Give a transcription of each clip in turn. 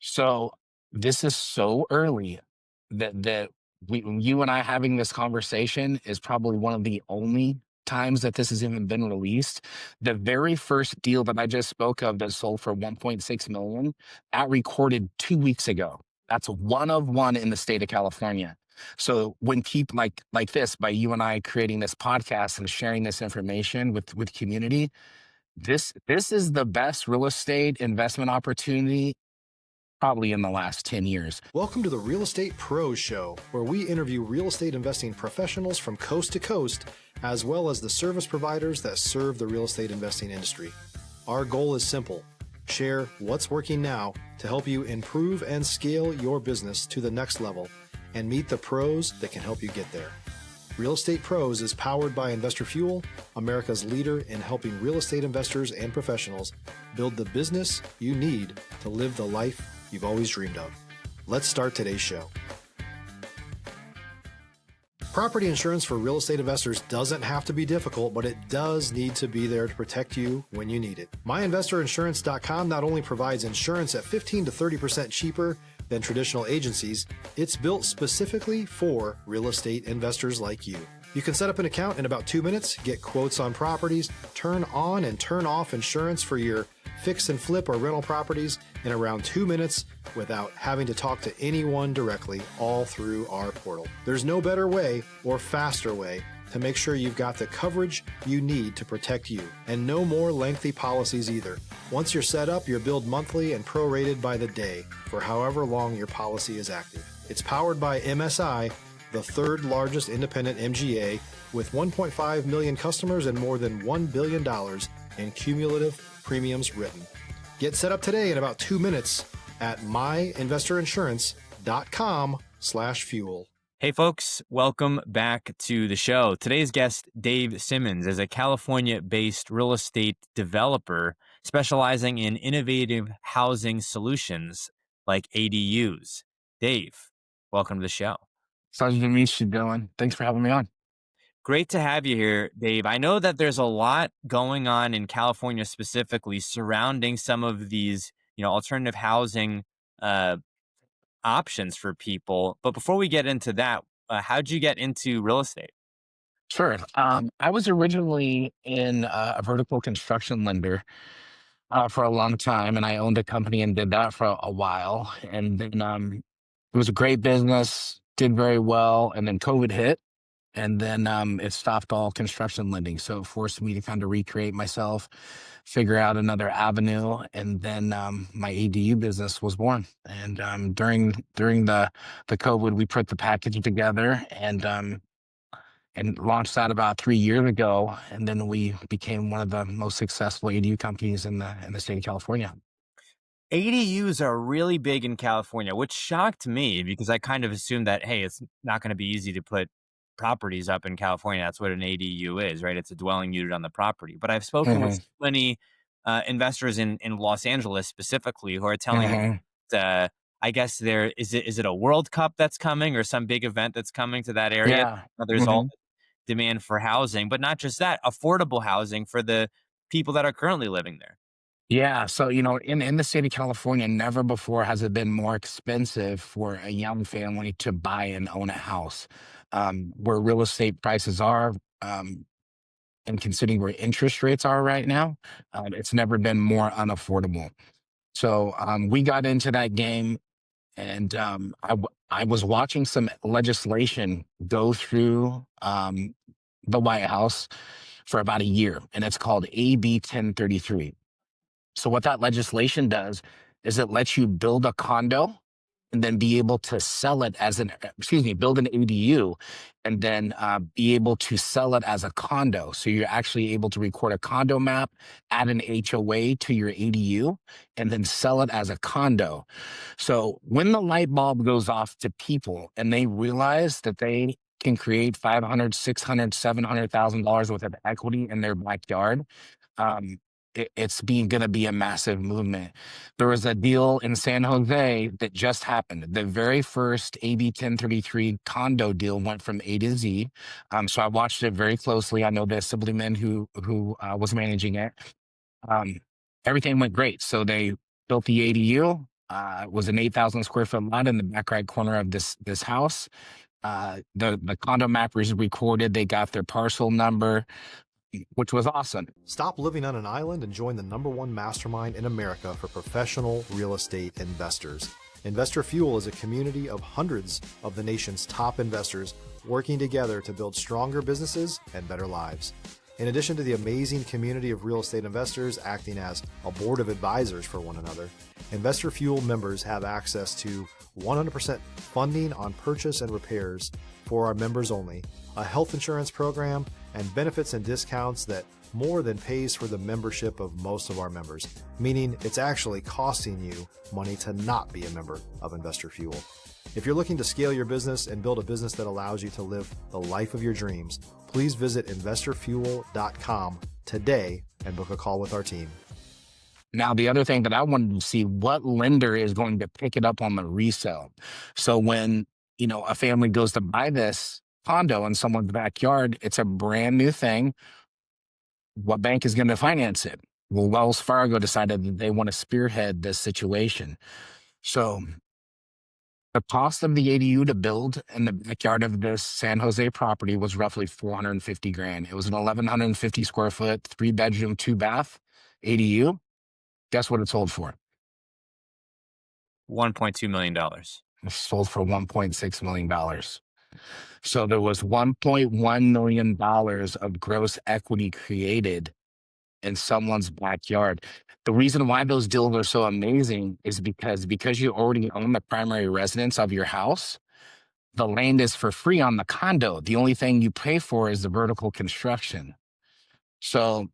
So this is so early that you and I having this conversation is probably one of the only times that this has even been released. The very first deal that I just spoke of that sold for 1.6 million, that recorded 2 weeks ago. That's one of one in the state of California. So when people like this, by you and I creating this podcast and sharing this information with community, this is the best real estate investment opportunity probably in the last 10 years. Welcome to the Real Estate Pros Show, where we interview real estate investing professionals from coast to coast, as well as the service providers that serve the real estate investing industry. Our goal is simple: share what's working now to help you improve and scale your business to the next level and meet the pros that can help you get there. Real Estate Pros is powered by Investor Fuel, America's leader in helping real estate investors and professionals build the business you need to live the life you've always dreamed of. Let's start today's show. Property insurance for real estate investors doesn't have to be difficult, but it does need to be there to protect you when you need it. MyInvestorInsurance.com not only provides insurance at 15 to 30% cheaper than traditional agencies, it's built specifically for real estate investors like you. You can set up an account in about 2 minutes, get quotes on properties, turn on and turn off insurance for your fix and flip or rental properties in around 2 minutes without having to talk to anyone directly, all through our portal. There's no better way or faster way to make sure you've got the coverage you need to protect you, and no more lengthy policies either. Once you're set up, you're billed monthly and prorated by the day for however long your policy is active. It's powered by MSI, the third largest independent MGA, with 1.5 million customers and more than $1 billion in cumulative premiums written. Get set up today in about 2 minutes at myinvestorinsurance.com/fuel. Hey folks, welcome back to the show. Today's guest, Dave Simmons, is a California-based real estate developer specializing in innovative housing solutions like ADUs. Dave, welcome to the show. Pleasure to meet you, Dylan. Thanks for having me on. Great to have you here, Dave. I know that there's a lot going on in California specifically surrounding some of these, alternative housing options for people. But before we get into that, how'd you get into real estate? Sure. I was originally in a vertical construction lender for a long time, and I owned a company and did that for a while. And then it was a great business, did very well, and then COVID hit. And then it stopped all construction lending. So it forced me to kind of recreate myself, figure out another avenue. And then my ADU business was born. And during the COVID, we put the package together and launched that about 3 years ago. And then we became one of the most successful ADU companies in the state of California. ADUs are really big in California, which shocked me because I kind of assumed that, hey, it's not going to be easy to put properties up in California. That's what an ADU is, right? It's a dwelling unit on the property. But I've spoken with many investors in Los Angeles specifically who are telling me that, I guess is it a World Cup that's coming or some big event that's coming to that area? Yeah. There's all demand for housing, but not just that, affordable housing for the people that are currently living there. Yeah. So, in the state of California, never before has it been more expensive for a young family to buy and own a house. Where real estate prices are, and considering where interest rates are right now, it's never been more unaffordable. So we got into that game, and I was watching some legislation go through the White House for about a year, and it's called AB 1033. So what that legislation does is it lets you build a condo and then be able to sell it build an ADU and then be able to sell it as a condo. So you're actually able to record a condo map, add an HOA to your ADU, and then sell it as a condo. So when the light bulb goes off to people and they realize that they can create $500,000, $600,000, $700,000 worth of equity in their backyard, it's going to be a massive movement. There was a deal in San Jose that just happened. The very first AB 1033 condo deal went from A to Z. So I watched it very closely. I know the assemblyman who was managing it. Everything went great. So they built the ADU. It was an 8,000 square foot lot in the back right corner of this house. The condo map was recorded. They got their parcel number, which was awesome. Stop living on an island and join the #1 mastermind in America for professional real estate investors. Investor Fuel is a community of hundreds of the nation's top investors working together to build stronger businesses and better lives. In addition to the amazing community of real estate investors acting as a board of advisors for one another, Investor Fuel members have access to 100% funding on purchase and repairs for our members only, a health insurance program, and benefits and discounts that more than pays for the membership of most of our members, meaning it's actually costing you money to not be a member of Investor Fuel. If you're looking to scale your business and build a business that allows you to live the life of your dreams, please visit investorfuel.com today and book a call with our team. Now, the other thing that I wanted to see, what lender is going to pick it up on the resale. So when, a family goes to buy this condo in someone's backyard, it's a brand new thing. What bank is going to finance it? Well, Wells Fargo decided that they want to spearhead this situation. So the cost of the ADU to build in the backyard of this San Jose property was roughly $450,000. It was an 1,150 square foot, 3-bedroom, 2-bath ADU. Guess what it sold for? $1.2 million. It sold for $1.6 million. So there was $1.1 million of gross equity created in someone's backyard. The reason why those deals are so amazing is because you already own the primary residence of your house, the land is for free on the condo. The only thing you pay for is the vertical construction. So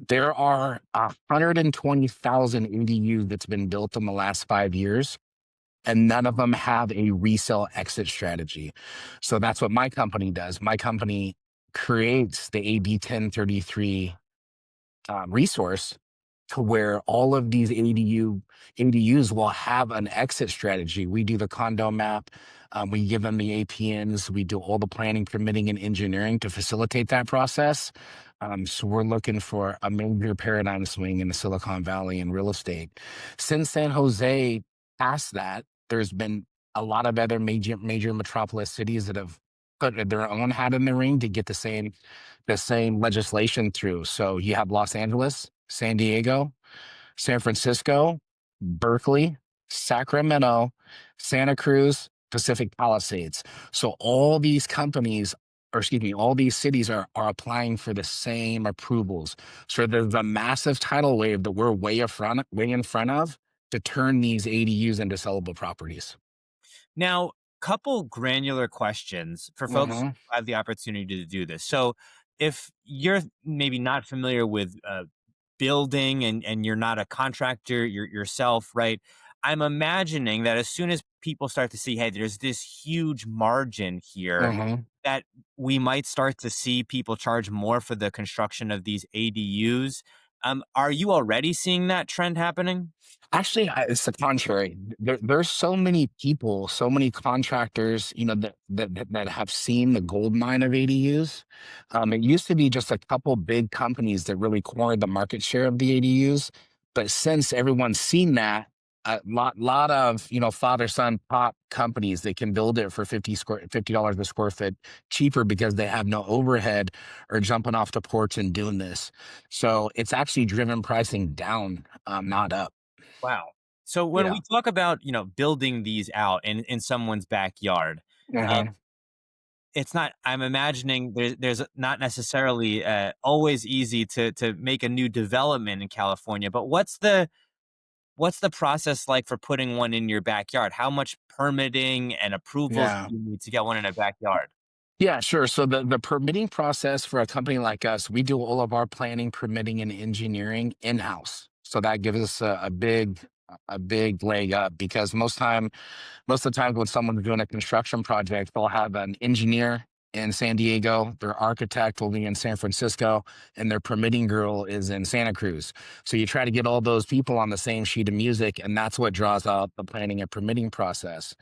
there are 120,000 ADUs that's been built in the last 5 years, and none of them have a resale exit strategy. So that's what my company does. My company creates the AB 1033 resource to where all of these ADUs will have an exit strategy. We do the condo map. We give them the APNs. We do all the planning, permitting, and engineering to facilitate that process. So we're looking for a major paradigm swing in the Silicon Valley in real estate. Since San Jose passed that, there's been a lot of other major metropolis cities that have put their own hat in the ring to get the same legislation through. So you have Los Angeles, San Diego, San Francisco, Berkeley, Sacramento, Santa Cruz, Pacific Palisades. So all these all these cities are applying for the same approvals. So there's a massive tidal wave that we're way in front of to turn these ADUs into sellable properties. Now, couple granular questions for folks who have the opportunity to do this. So if you're maybe not familiar with building and you're not a contractor yourself, right? I'm imagining that as soon as people start to see, hey, there's this huge margin here, that we might start to see people charge more for the construction of these ADUs. Are you already seeing that trend happening? Actually, it's the contrary. There's so many people, so many contractors, that have seen the gold mine of ADUs. It used to be just a couple big companies that really cornered the market share of the ADUs. But since everyone's seen that, a lot of father son pop companies that can build it for $50 a square foot cheaper because they have no overhead are jumping off the porch and doing this. So it's actually driven pricing down, not up. Wow. So when we talk about, building these out in someone's backyard, it's not, I'm imagining there's not necessarily always easy to make a new development in California, but what's the process like for putting one in your backyard? How much permitting and approvals do you need to get one in a backyard? Yeah, sure. So the permitting process for a company like us, we do all of our planning, permitting, and engineering in-house. So that gives us a big leg up, because most of the time when someone's doing a construction project, they'll have an engineer in San Diego, their architect will be in San Francisco, and their permitting girl is in Santa Cruz. So you try to get all those people on the same sheet of music, and that's what draws out the planning and permitting process.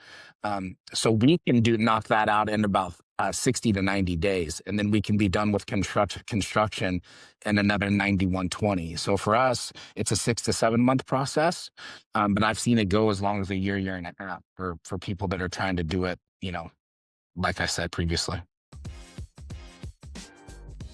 So we can knock that out in about 60 to 90 days, and then we can be done with construction in another 9120. So for us, it's a 6 to 7 month process, but I've seen it go as long as a year and a half for people that are trying to do it, like I said previously.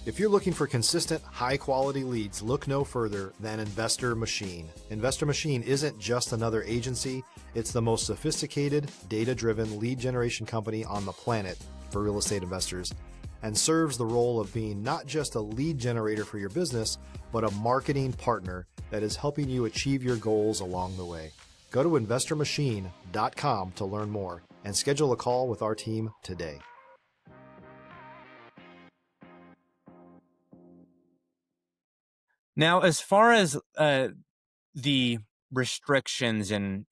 If you're looking for consistent, high-quality leads, look no further than Investor Machine. Investor Machine isn't just another agency, it's the most sophisticated, data-driven lead generation company on the planet for real estate investors, and serves the role of being not just a lead generator for your business, but a marketing partner that is helping you achieve your goals along the way. Go to investormachine.com to learn more and schedule a call with our team today. Now, as far as the restrictions and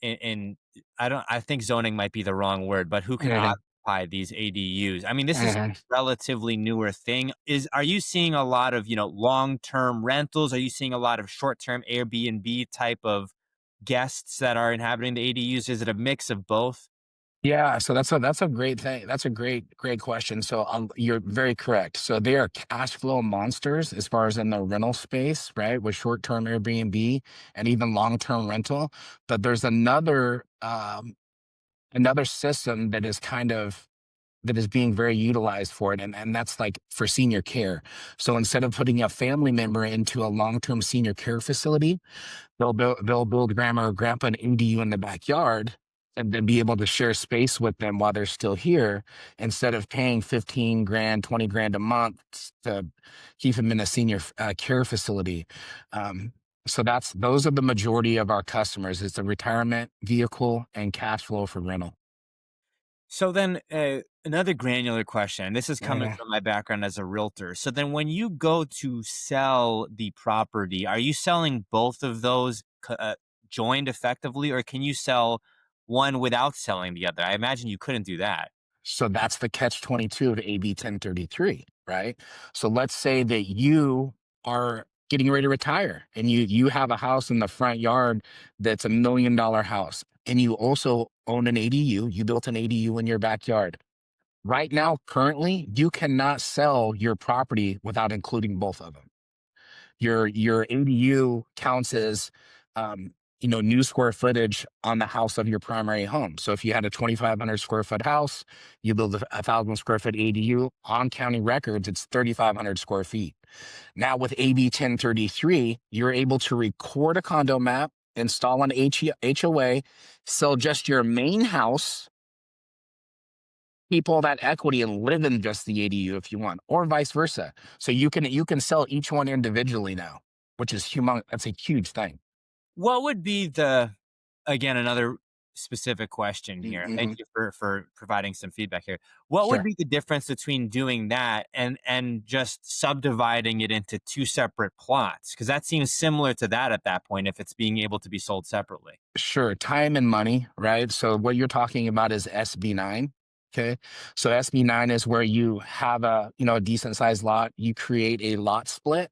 I think zoning might be the wrong word, but who can Mhm, occupy these ADUs? I mean, this is a mhm. relatively newer thing. Are you seeing a lot of, long-term rentals? Are you seeing a lot of short-term Airbnb type of guests that are inhabiting the ADUs? Is it a mix of both? Yeah, so that's a great thing. That's a great question. So you're very correct. So they are cash flow monsters as far as in the rental space, right? With short term Airbnb and even long term rental. But there's another system that is that is being very utilized for it, and that's like for senior care. So instead of putting a family member into a long term senior care facility, they'll build grandma or grandpa an ADU in the backyard and then be able to share space with them while they're still here instead of paying 15 grand, 20 grand a month to keep them in a senior care facility. Um, so those are the majority of our customers. It's a retirement vehicle and cash flow for rental. So then, another granular question, and this is coming Mhm. from my background as a realtor. So then, when you go to sell the property, are you selling both of those joined effectively, or can you sell one without selling the other? I imagine you couldn't do that. So that's the catch 22 of AB 1033, right? So let's say that you are getting ready to retire and you have a house in the front yard that's $1 million house, and you also own an ADU. You built an ADU in your backyard. Right now, currently, you cannot sell your property without including both of them. Your ADU counts as new square footage on the house of your primary home. So if you had a 2,500 square foot house, you build a 1,000 square foot ADU on county records, it's 3,500 square feet. Now with AB 1033, you're able to record a condo map, install an HOA, sell just your main house, keep all that equity and live in just the ADU if you want, or vice versa. So you can sell each one individually now, which is humongous. That's a huge thing. What would be again, another specific question here. Thank Mm-hmm. you for providing some feedback here. What would Sure. be the difference between doing that and just subdividing it into two separate plots? Because that seems similar to that at that point, if it's being able to be sold separately. Sure. Time and money, right? So what you're talking about is SB9. Okay. So SB9 is where you have a decent sized lot, you create a lot split.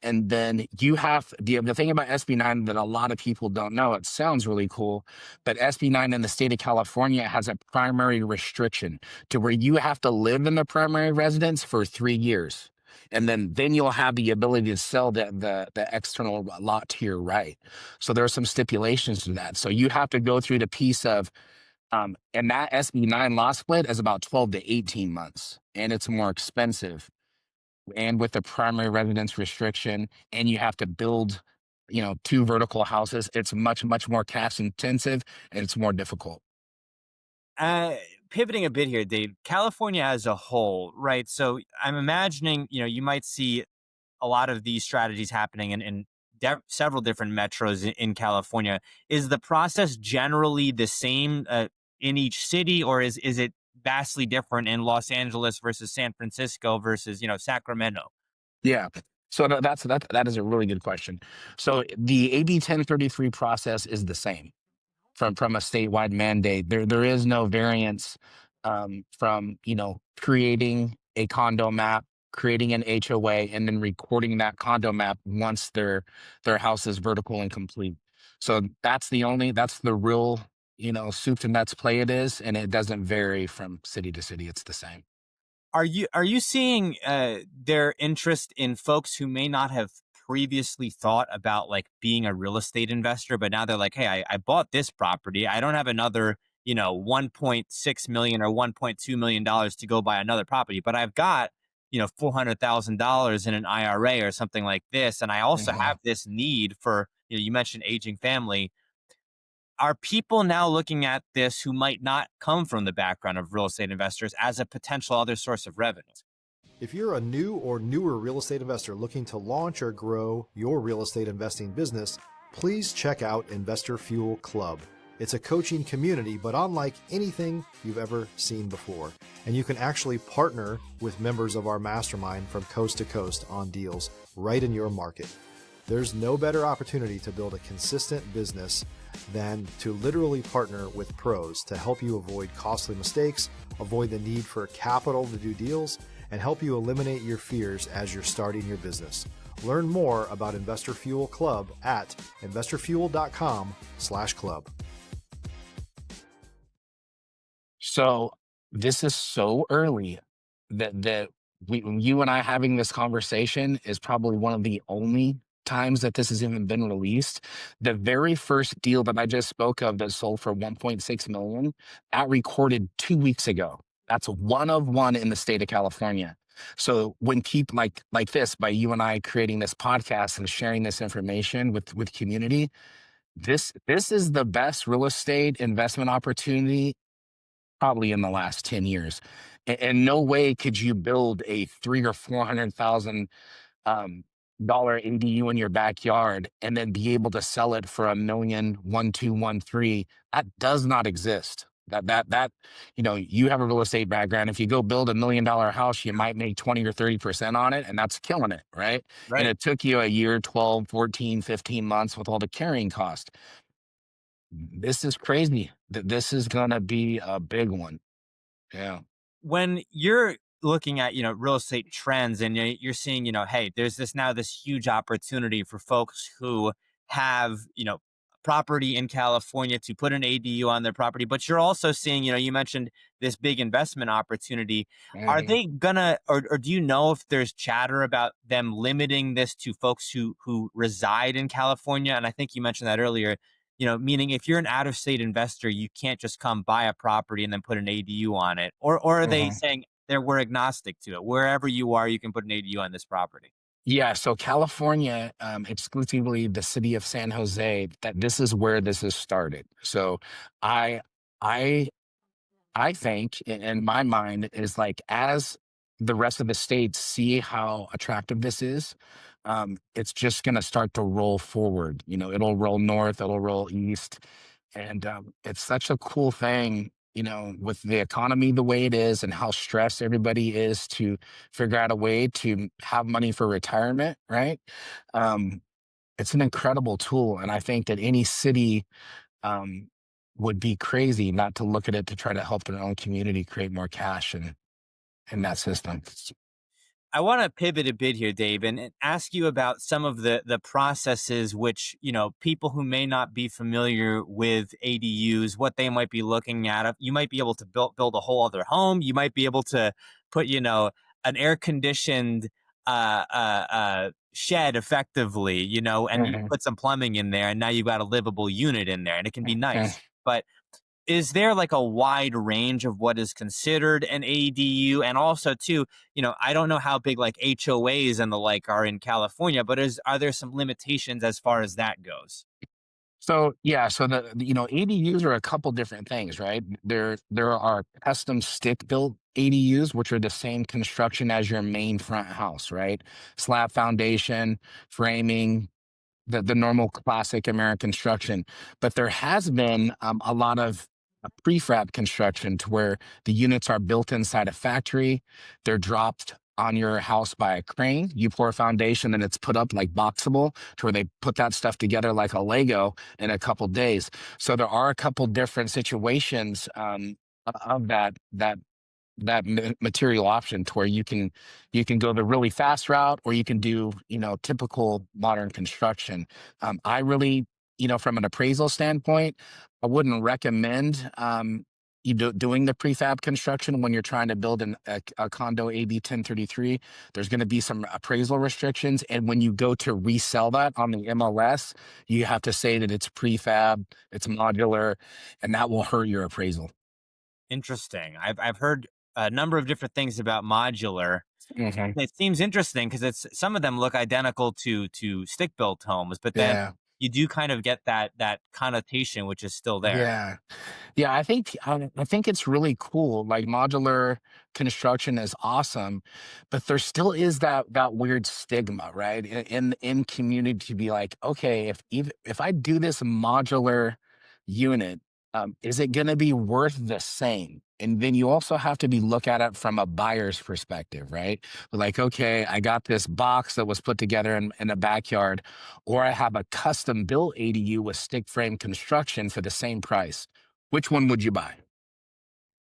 And then you have the thing about SB9 that a lot of people don't know, it sounds really cool, but SB9 in the state of California has a primary restriction to where you have to live in the primary residence for 3 years. And then you'll have the ability to sell the external lot to your right. So there are some stipulations to that. So you have to go through the piece of and that SB9 lot split is about 12 to 18 months, and it's more expensive and with the primary residence restriction, and you have to build, two vertical houses, it's much more cash intensive and it's more difficult. Uh, Pivoting a bit here, Dave, California as a whole, right? So I'm imagining, you might see a lot of these strategies happening in several different metros in California. Is the process generally the same in each city, or is it vastly different in Los Angeles versus San Francisco versus Sacramento? Yeah. So that is a really good question. So the AB 1033 process is the same from a statewide mandate. There is no variance from creating a condo map, creating an HOA, and then recording that condo map once their house is vertical and complete. So that's the real soup to nuts play it is, and it doesn't vary from city to city. It's the same. Are you seeing their interest in folks who may not have previously thought about like being a real estate investor, but now they're like, hey, I bought this property. I don't have another, 1.6 million or 1.2 million dollars to go buy another property, but I've got, $400,000 in an IRA or something like this, and I also have Mhm. this need for, you mentioned aging family. Are people now looking at this who might not come from the background of real estate investors as a potential other source of revenue? If you're a new or newer real estate investor looking to launch or grow your real estate investing business, please check out Investor Fuel Club. It's a coaching community, but unlike anything you've ever seen before. And you can actually partner with members of our mastermind from coast to coast on deals right in your market. There's no better opportunity to build a consistent business than to literally partner with pros to help you avoid costly mistakes, avoid the need for capital to do deals, and help you eliminate your fears as you're starting your business. Learn more about Investor Fuel Club at investorfuel.com/club. So this is so early that you and I having this conversation is probably one of the only times that this has even been released. The very first deal that I just spoke of that sold for 1.6 million, that recorded 2 weeks ago. That's one of one in the state of California. So when keep like this by you and I creating this podcast and sharing this information with community, this is the best real estate investment opportunity probably in the last 10 years. And no way could you build a three or 400,000 um, dollar ADU in your backyard and then be able to sell it for 1,213. That does not exist. That you have a real estate background. If you go build $1 million house, you might make 20 or 30% on it, and that's killing it, right? And Right. it took you a year, 12, 14, 15 months with all the carrying cost. This is crazy. This is gonna be a big one. Yeah. When you're looking at, real estate trends and you're seeing, hey, there's this huge opportunity for folks who have, property in California to put an ADU on their property, but you're also seeing, you mentioned this big investment opportunity. Are Mhm. they gonna, or do you know if there's chatter about them limiting this to folks who reside in California? And I think you mentioned that earlier, meaning if you're an out of state investor, you can't just come buy a property and then put an ADU on it. Or are they Mhm. saying we're agnostic to it? Wherever you are, you can put an ADU on this property. Yeah, so California, exclusively the city of San Jose, that this is where this has started. So I I I think in my mind is like as the rest of the states see how attractive this is, it's just going to start to roll forward. It'll roll north, it'll roll east, and it's such a cool thing. With the economy the way it is and how stressed everybody is to figure out a way to have money for retirement, right? Um, it's an incredible tool, and I think that any city um, would be crazy not to look at it to try to help their own community create more cash in that system. I want to pivot a bit here, Dave, and ask you about some of the processes which people who may not be familiar with ADUs, what they might be looking at. You might be able to build a whole other home. You might be able to put an air conditioned shed effectively, and you Mhm, put some plumbing in there, and now you've got a livable unit in there, and it can be mhm. nice. But is there like a wide range of what is considered an ADU? And also too, I don't know how big like HOAs and the like are in California, but are there some limitations as far as that goes? So yeah, so ADUs are a couple different things, right? There are custom stick built ADUs, which are the same construction as your main front house, right? Slab foundation, framing, the normal classic American construction. But there has been a lot of prefab construction to where the units are built inside a factory. They're dropped on your house by a crane. You pour a foundation and it's put up like boxable to where they put that stuff together like a Lego in a couple days. So there are a couple different situations of that material option to where you can go the really fast route or you can do typical modern construction. I really from an appraisal standpoint, I wouldn't recommend doing the prefab construction when you're trying to build a condo AB 1033, there's going to be some appraisal restrictions. And when you go to resell that on the MLS, you have to say that it's prefab, it's modular, and that will hurt your appraisal. Interesting. I've heard a number of different things about modular. Hmm. It seems interesting because it's some of them look identical to stick built homes, but then Yeah. you do kind of get that connotation, which is still there. Yeah. Yeah, I think it's really cool. Like modular construction is awesome, but there still is that weird stigma, right? In community to be like, okay, if I do this modular unit, is it going to be worth the same? And then you also have to be look at it from a buyer's perspective, right? Like, okay, I got this box that was put together in a backyard, or I have a custom built ADU with stick frame construction for the same price. Which one would you buy?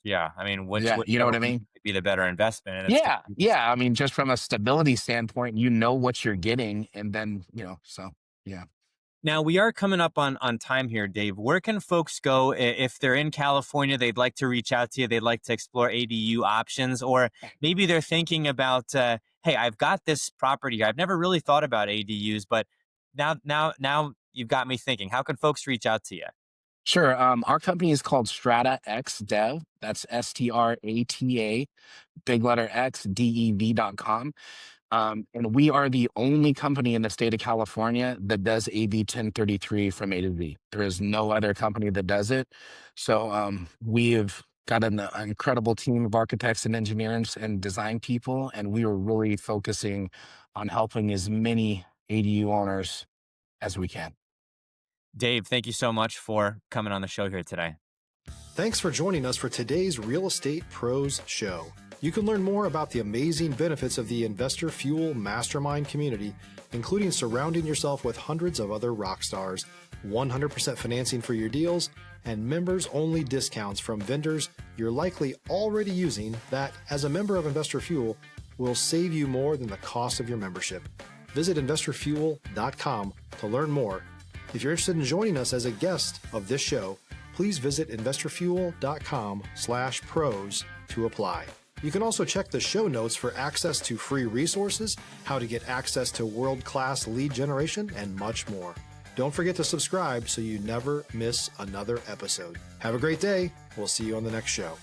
Yeah, I mean, Yeah, you know whichever what I one mean? might be the better investment, and it's Yeah, yeah. I mean, just from a stability standpoint, you know what you're getting, and then so yeah. now we are coming up on time here, Dave. Where can folks go if they're in California? They'd like to reach out to you. They'd like to explore ADU options, or maybe they're thinking about, hey, I've got this property. I've never really thought about ADUs, but now you've got me thinking. How can folks reach out to you? Sure. Our company is called Strata X Dev. That's STRATA, big letter X, DEV.com. And we are the only company in the state of California that does AB 1033 from A to Z. There is no other company that does it. So we've got an incredible team of architects and engineers and design people, and we are really focusing on helping as many ADU owners as we can. Dave, thank you so much for coming on the show here today. Thanks for joining us for today's Real Estate Pros Show. You can learn more about the amazing benefits of the Investor Fuel Mastermind community, including surrounding yourself with hundreds of other rock stars, 100% financing for your deals, and members-only discounts from vendors you're likely already using that, as a member of Investor Fuel, will save you more than the cost of your membership. Visit investorfuel.com to learn more. If you're interested in joining us as a guest of this show, please visit investorfuel.com/pros to apply. You can also check the show notes for access to free resources, how to get access to world-class lead generation, and much more. Don't forget to subscribe so you never miss another episode. Have a great day. We'll see you on the next show.